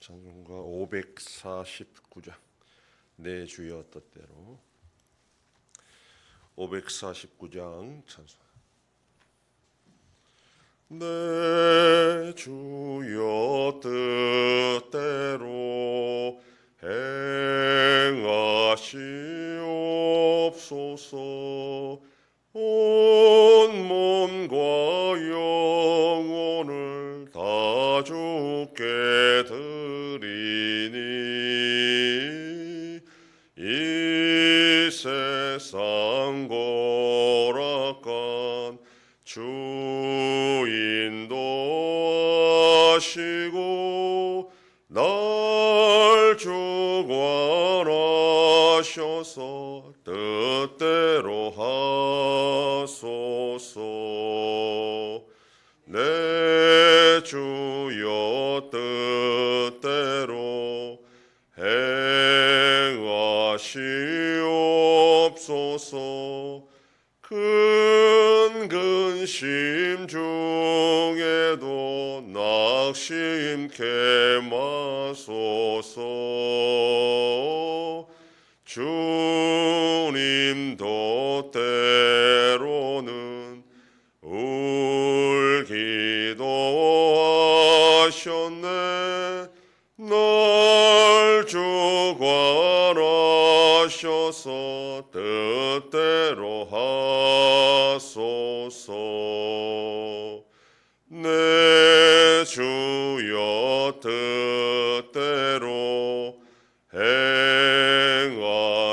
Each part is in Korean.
찬송가 549장 내 주여 뜻대로 549장 찬송. 내 주여 뜻대로 행하시옵소서. 온 몸과 영혼을 다 주께 드리니 이 세상 고락한 주 인도하시고 날 주관하셔서 뜻대로 하소서. 내 주여 뜻대로 행하시옵소서. 큰 근심 중에도 낙심케 마소서. 주님도 때로는 울기도 하셨네. 날 주관하셔서 뜻대로 하소서. 내 주여 뜻대로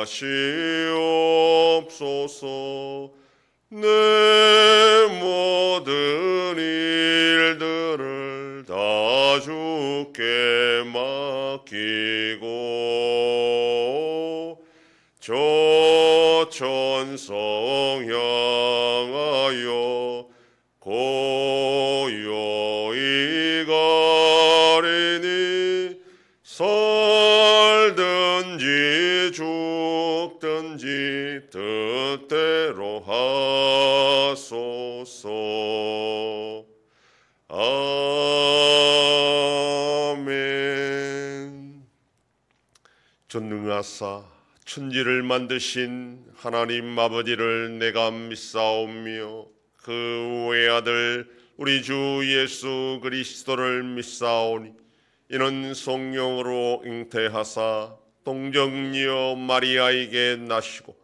행하시옵소서. 내 모든 일들을 다 주께 맡기고 저 천성 향하여 고요히 가리니 살든지 죽든지 뜻대로 하소서. 아멘. 전능하사 천지를 만드신 하나님 아버지를 내가 믿사오며 그 외아들 우리 주 예수 그리스도를 믿사오니 이는 성령으로 잉태하사 동정녀 마리아에게 나시고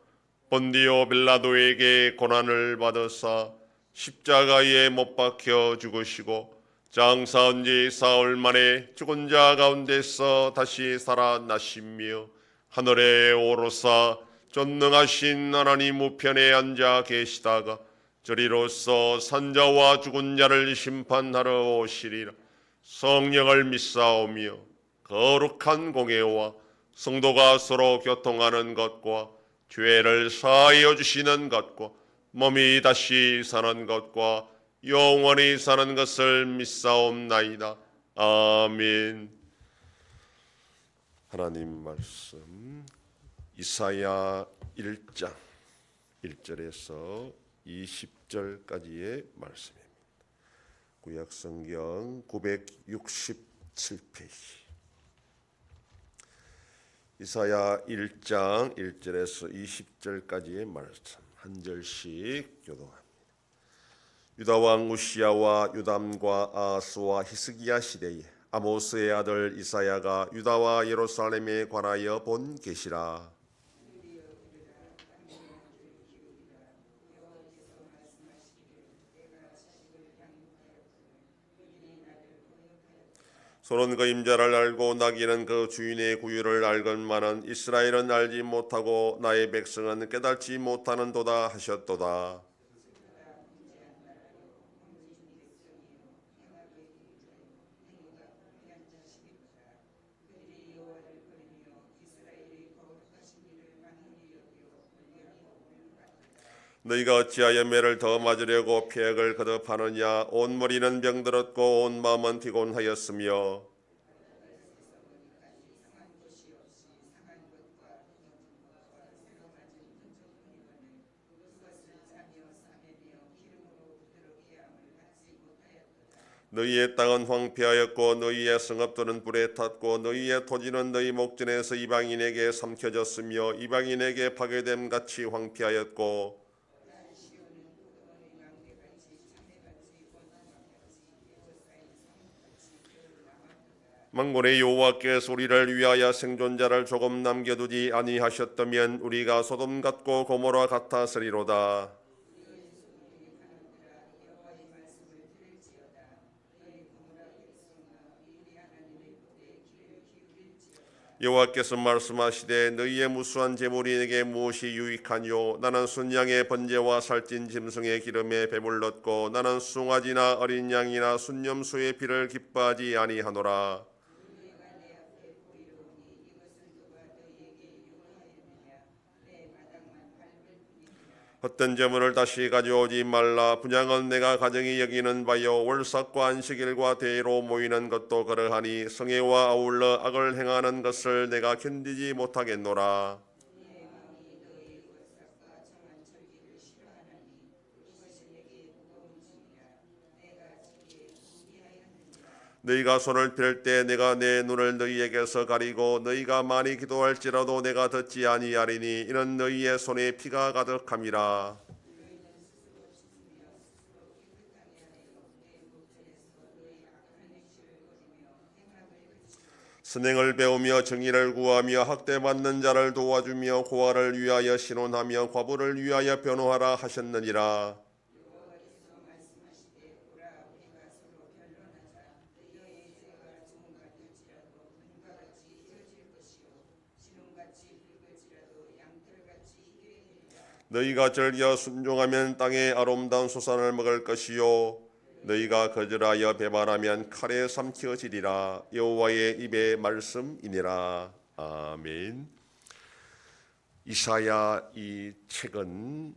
본디오 빌라도에게 고난을 받으사 십자가에 못 박혀 죽으시고 장사한 지 사흘 만에 죽은 자 가운데서 다시 살아나시며 하늘에 오르사 전능하신 하나님 우편에 앉아 계시다가 저리로서 산자와 죽은 자를 심판하러 오시리라. 성령을 믿사오며 거룩한 공예와 성도가 서로 교통하는 것과 죄를 사하여 주시는 것과 몸이 다시 사는 것과 영원히 사는 것을 믿사옵나이다. 아멘. 하나님 말씀 이사야 1장 1절에서 20절까지의 말씀입니다. 구약성경 967페이지 이사야 1장 1절에서 20절까지의 말씀 한 절씩 교독합니다. 유다왕 우시야와 유담과 아하스와 히스기야 시대에 아모스의 아들 이사야가 유다와 예루살렘에 관하여 본 계시라. 소는 그 임자를 알고 나귀는 그 주인의 구유를 알건만은 이스라엘은 알지 못하고 나의 백성은 깨닫지 못하는도다 하셨도다. 너희가 어찌하여 매를 더 맞으려고 패역을 거듭하느냐. 온 머리는 병들었고 온 마음은 피곤하였으며 너희의 땅은 황폐하였고 너희의 성읍들은 불에 탔고 너희의 토지는 너희 목전에서 이방인에게 삼켜졌으며 이방인에게 파괴됨 같이 황폐하였고 만군의 여호와께 소리를 위하여 생존자를 조금 남겨두지 아니하셨다면 우리가 소돔 같고 고모라 같았으리로다. 여호와께서 말씀하시되 너희의 무수한 재물이 내게 무엇이 유익하뇨? 나는 순양의 번제와 살찐 짐승의 기름에 배불렀고 나는 숭아지나 어린 양이나 순념수의 피를 기뻐하지 아니하노라. 헛된 재물을 다시 가져오지 말라. 분양은 내가 가정이 여기는 바요 월삭과 안식일과 대회로 모이는 것도 그러하니 성회와 아울러 악을 행하는 것을 내가 견디지 못하겠노라. 너희가 손을 펼 때 내가 내 눈을 너희에게서 가리고 너희가 많이 기도할지라도 내가 듣지 아니하리니 이는 너희의 손에 피가 가득함이라. 선행을 배우며 정의를 구하며 학대받는 자를 도와주며 고아를 위하여 신원하며 과부를 위하여 변호하라 하셨느니라. 너희가 즐겨 순종하면 땅의 아름다운 소산을 먹을 것이요 너희가 거절하여 배반하면 칼에 삼켜지리라. 여호와의 입의 말씀이니라. 아멘. 이사야 이 책은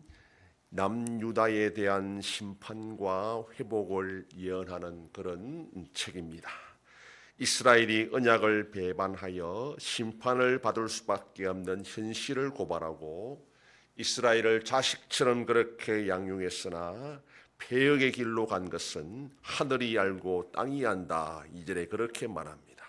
남유다에 대한 심판과 회복을 예언하는 그런 책입니다. 이스라엘이 언약을 배반하여 심판을 받을 수밖에 없는 현실을 고발하고 이스라엘을 자식처럼 그렇게 양육했으나 폐역의 길로 간 것은 하늘이 알고 땅이 안다. 2절에 그렇게 말합니다.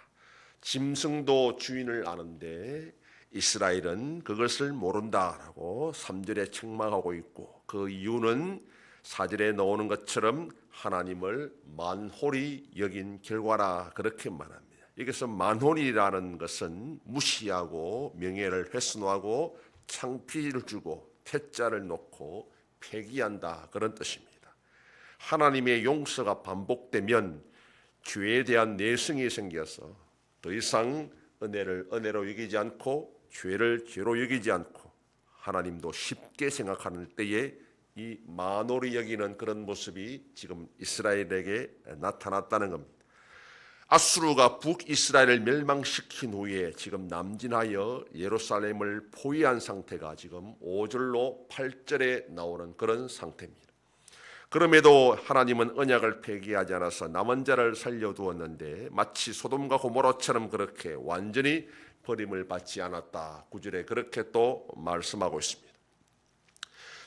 짐승도 주인을 아는데 이스라엘은 그것을 모른다라고 3절에 책망하고 있고 그 이유는 4절에 나오는 것처럼 하나님을 만홀히 여긴 결과라 그렇게 말합니다. 여기서 만홀이라는 것은 무시하고 명예를 훼손하고 창피를 주고 퇴짜를 놓고 폐기한다 그런 뜻입니다. 하나님의 용서가 반복되면 죄에 대한 내성이 생겨서 더 이상 은혜를 은혜로 여기지 않고 죄를 죄로 여기지 않고 하나님도 쉽게 생각하는 때에 이 만홀히 여기는 그런 모습이 지금 이스라엘에게 나타났다는 겁니다. 아수르가 북이스라엘을 멸망시킨 후에 지금 남진하여 예루살렘을 포위한 상태가 지금 5절로 8절에 나오는 그런 상태입니다. 그럼에도 하나님은 언약을 폐기하지 않아서 남은 자를 살려두었는데 마치 소돔과 고모라처럼 그렇게 완전히 버림을 받지 않았다. 9절에 그렇게 또 말씀하고 있습니다.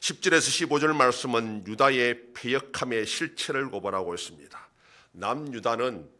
10절에서 15절 말씀은 유다의 패역함의 실체를 고발하고 있습니다. 남유다는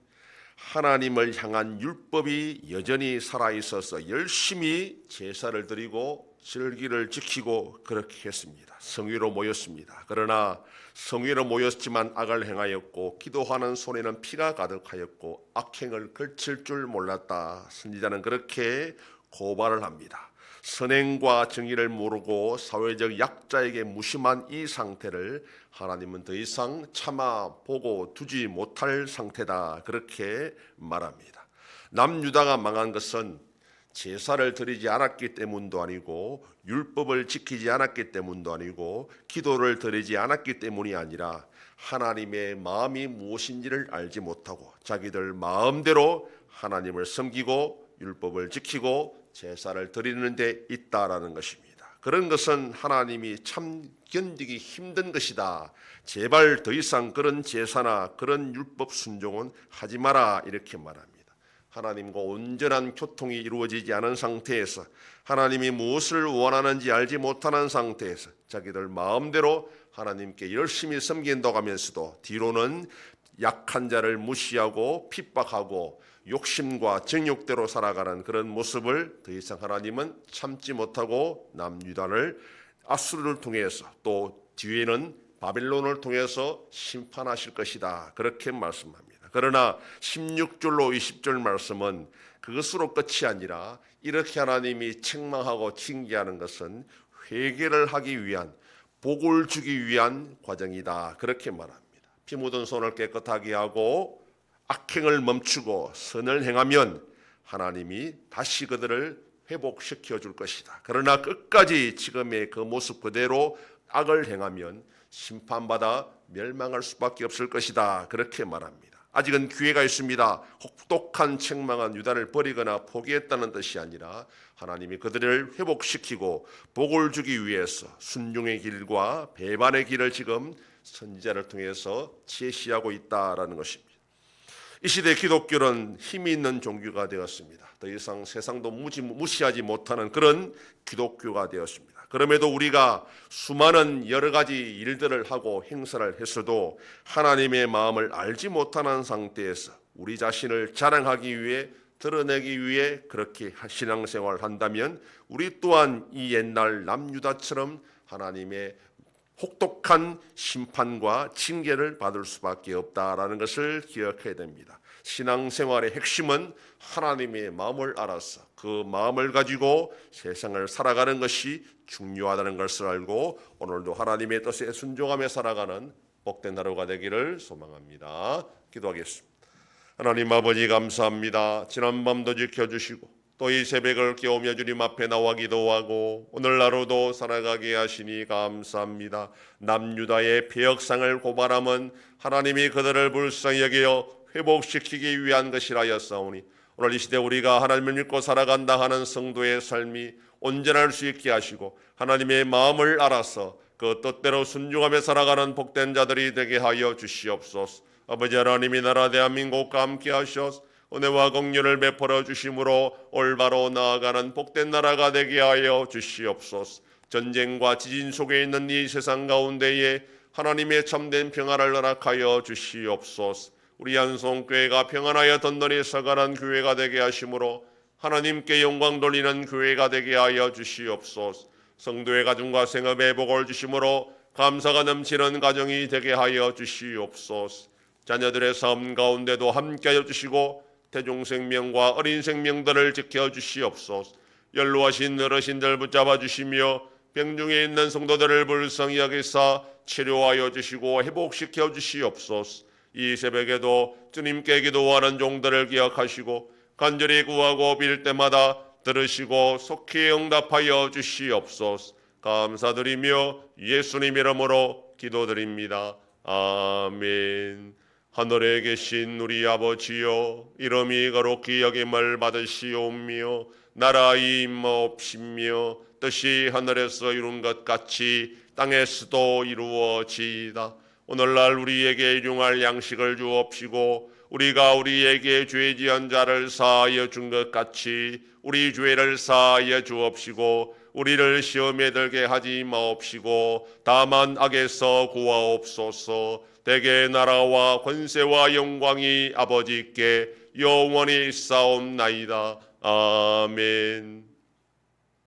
하나님을 향한 율법이 여전히 살아있어서 열심히 제사를 드리고 절기를 지키고 그렇게 했습니다. 성회로 모였습니다. 그러나 성회로 모였지만 악을 행하였고 기도하는 손에는 피가 가득하였고 악행을 걸칠 줄 몰랐다. 선지자는 그렇게 고발을 합니다. 선행과 정의를 모르고 사회적 약자에게 무심한 이 상태를 하나님은 더 이상 참아보고 두지 못할 상태다 그렇게 말합니다. 남유다가 망한 것은 제사를 드리지 않았기 때문도 아니고 율법을 지키지 않았기 때문도 아니고 기도를 드리지 않았기 때문이 아니라 하나님의 마음이 무엇인지를 알지 못하고 자기들 마음대로 하나님을 섬기고 율법을 지키고 제사를 드리는 데 있다라는 것입니다. 그런 것은 하나님이 참 견디기 힘든 것이다. 제발 더 이상 그런 제사나 그런 율법 순종은 하지 마라 이렇게 말합니다. 하나님과 온전한 교통이 이루어지지 않은 상태에서 하나님이 무엇을 원하는지 알지 못하는 상태에서 자기들 마음대로 하나님께 열심히 섬긴다고 하면서도 뒤로는 약한 자를 무시하고 핍박하고 욕심과 정욕대로 살아가는 그런 모습을 더 이상 하나님은 참지 못하고 남유다를 아수르를 통해서 또 뒤에는 바빌론을 통해서 심판하실 것이다, 그렇게 말씀합니다. 그러나 16절로 20절 말씀은 그것으로 끝이 아니라 이렇게 하나님이 책망하고 징계하는 것은 회개를 하기 위한, 복을 주기 위한 과정이다, 그렇게 말합니다. 피 묻은 손을 깨끗하게 하고 악행을 멈추고 선을 행하면 하나님이 다시 그들을 회복시켜 줄 것이다. 그러나 끝까지 지금의 그 모습 그대로 악을 행하면 심판받아 멸망할 수밖에 없을 것이다, 그렇게 말합니다. 아직은 기회가 있습니다. 혹독한 책망한 유다를 버리거나 포기했다는 뜻이 아니라 하나님이 그들을 회복시키고 복을 주기 위해서 순종의 길과 배반의 길을 지금 선지자를 통해서 제시하고 있다라는 것입니다. 이 시대 기독교는 힘이 있는 종교가 되었습니다. 더 이상 세상도 무시하지 못하는 그런 기독교가 되었습니다. 그럼에도 우리가 수많은 여러 가지 일들을 하고 행사를 했어도 하나님의 마음을 알지 못하는 상태에서 우리 자신을 자랑하기 위해, 드러내기 위해 그렇게 신앙생활을 한다면 우리 또한 이 옛날 남유다처럼 하나님의 혹독한 심판과 징계를 받을 수밖에 없다라는 것을 기억해야 됩니다. 신앙생활의 핵심은 하나님의 마음을 알아서 그 마음을 가지고 세상을 살아가는 것이 중요하다는 것을 알고 오늘도 하나님의 뜻에 순종하며 살아가는 복된 하루가 되기를 소망합니다. 기도하겠습니다. 하나님 아버지, 감사합니다. 지난밤도 지켜주시고 또 이 새벽을 깨우며 주님 앞에 나와 기도하고 오늘 하루도 살아가게 하시니 감사합니다. 남유다의 패역상을 고발함은 하나님이 그들을 불쌍히 여겨 회복시키기 위한 것이라였사오니 오늘 이 시대 우리가 하나님을 믿고 살아간다 하는 성도의 삶이 온전할 수 있게 하시고 하나님의 마음을 알아서 그 뜻대로 순종하며 살아가는 복된 자들이 되게 하여 주시옵소서. 아버지 하나님이 나라 대한민국과 함께 하셔서 은혜와 긍휼을 베풀어 주심으로 올바로 나아가는 복된 나라가 되게 하여 주시옵소서. 전쟁과 지진 속에 있는 이 세상 가운데에 하나님의 참된 평안을 허락하여 주시옵소서. 우리 한송교회가 평안하여 든든히 서가는 교회가 되게 하심으로 하나님께 영광 돌리는 교회가 되게 하여 주시옵소서. 성도의 가정과 생업에 복을 주심으로 감사가 넘치는 가정이 되게 하여 주시옵소서. 자녀들의 삶 가운데도 함께하여 주시고 태중생명과 어린 생명들을 지켜주시옵소서. 연로하신 어르신들 붙잡아 주시며 병중에 있는 성도들을 불쌍히 여기사 치료하여 주시고 회복시켜 주시옵소서. 이 새벽에도 주님께 기도하는 종들을 기억하시고 간절히 구하고 빌 때마다 들으시고 속히 응답하여 주시옵소서. 감사드리며 예수님 이름으로 기도드립니다. 아멘. 하늘에 계신 우리 아버지여, 이름이 거룩히 여김을 받으시오며 나라 임하옵시며 뜻이 하늘에서 이룬 것 같이 땅에서도 이루어지이다. 오늘날 우리에게 일용할 양식을 주옵시고 우리가 우리에게 죄 지은 자를 사하여 준 것 같이 우리 죄를 사하여 주옵시고 우리를 시험에 들게 하지 마옵시고 다만 악에서 구하옵소서. 대개 나라와 권세와 영광이 아버지께 영원히 있사옵나이다. 아멘.